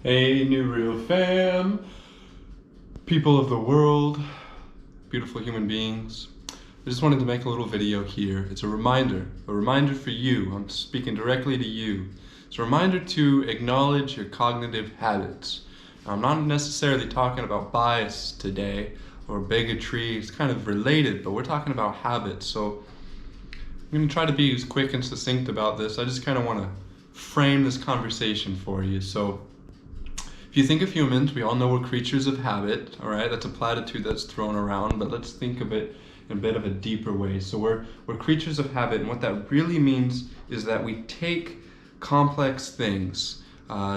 Hey, New Real fam, people of the world, beautiful human beings. I just wanted to make a little video here. It's a reminder for you. I'm speaking directly to you. It's a reminder to acknowledge your cognitive habits. Now, I'm not necessarily talking about bias today or bigotry. It's kind of related, but we're talking about habits. So I'm going to try to be as quick and succinct about this. I just kind of want to frame this conversation for you. So if you think of humans, we all know we're creatures of habit, all right? That's a platitude that's thrown around, but let's think of it in a bit of a deeper way. So we're creatures of habit, and what that really means is that we take complex things,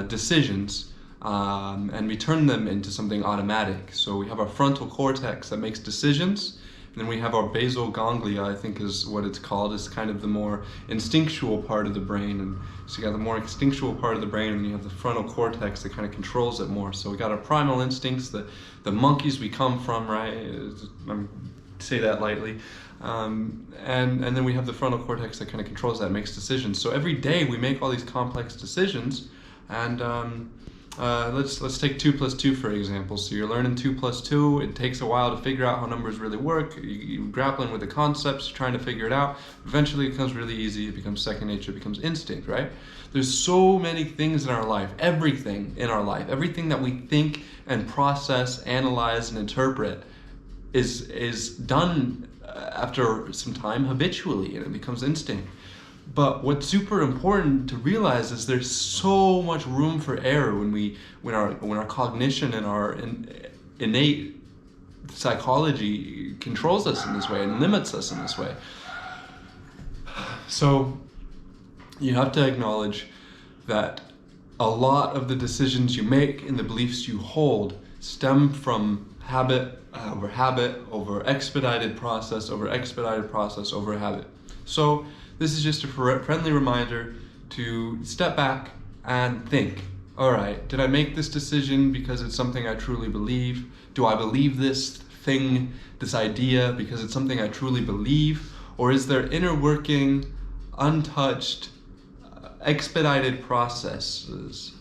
decisions, and we turn them into something automatic. So we have our frontal cortex that makes decisions, and then we have our basal ganglia, I think is what it's called. It's kind of the more instinctual part of the brain. And so you got the more instinctual part of the brain, and you have the frontal cortex that kind of controls it more. So we got our primal instincts, the monkeys we come from, right? I say that lightly. And then we have the frontal cortex that kind of controls that, makes decisions. So every day we make all these complex decisions, and let's take 2 plus 2 for example. So you're learning 2 plus 2. It takes a while to figure out how numbers really work. You're grappling with the concepts, trying to figure it out. Eventually it becomes really easy. It becomes second nature. It becomes instinct, right? There's so many things in our life, everything in our life, everything that we think and process, analyze, and interpret is done after some time habitually, and it becomes instinct. But what's super important to realize is there's so much room for error when our cognition and our innate psychology controls us in this way and limits us in this way. So you have to acknowledge that a lot of the decisions you make and the beliefs you hold stem from habit over expedited process over habit. So this is just a friendly reminder to step back and think, all right, did I make this decision because it's something I truly believe? Do I believe this thing, this idea, because it's something I truly believe? Or is there inner working, untouched, expedited processes,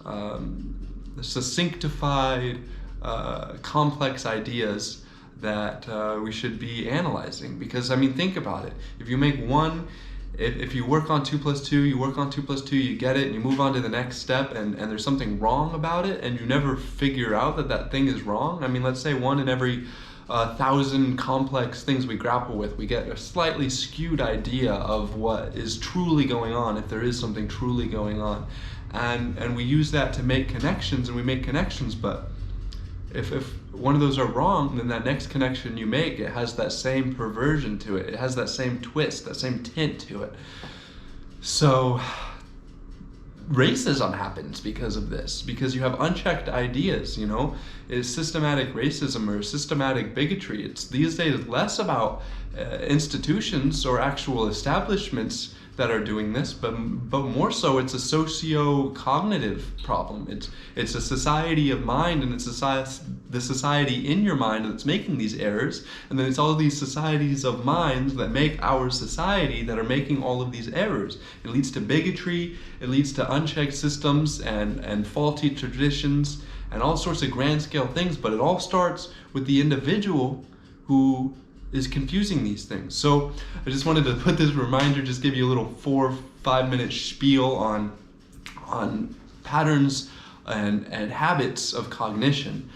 succinctified, complex ideas that we should be analyzing? Because, I mean, think about it. If you make one, if you work on 2 plus 2, you work on 2 plus 2, you get it, and you move on to the next step, and there's something wrong about it, and you never figure out that thing is wrong. I mean, let's say 1 in every 1,000 complex things we grapple with, we get a slightly skewed idea of what is truly going on, if there is something truly going on. And we use that to make connections, and we make connections, but if one of those are wrong, then that next connection you make, it has that same perversion to it. It has that same twist, that same tint to it. So racism happens because of this, because you have unchecked ideas, you know? It's systematic racism or systematic bigotry. It's these days less about institutions or actual establishments that are doing this, but more so it's a socio-cognitive problem. It's a society of mind, and it's the society in your mind that's making these errors, and then it's all these societies of minds that make our society that are making all of these errors. It leads to bigotry, it leads to unchecked systems and faulty traditions and all sorts of grand scale things, but it all starts with the individual who is confusing these things. So I just wanted to put this reminder, just give you a little 4-5 minute spiel on patterns and habits of cognition,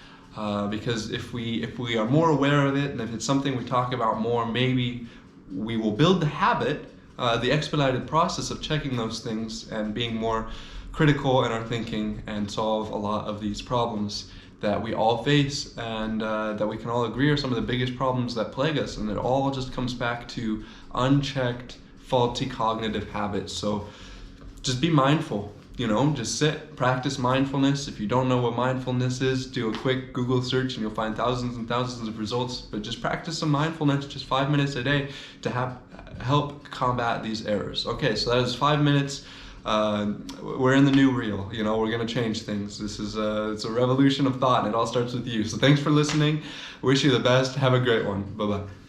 because if we are more aware of it, and if it's something we talk about more, maybe we will build the habit, the expedited process of checking those things and being more critical in our thinking, and solve a lot of these problems that we all face, and that we can all agree are some of the biggest problems that plague us, and it all just comes back to unchecked, faulty cognitive habits. So just be mindful, you know, just sit, practice mindfulness. If you don't know what mindfulness is, do a quick Google search and you'll find thousands and thousands of results, but just practice some mindfulness, just 5 minutes a day to help combat these errors. Okay, so that is 5 minutes. We're in the new real, you know, we're going to change things. This is it's a revolution of thought, and it all starts with you. So thanks for listening. Wish you the best. Have a great one. Bye-bye.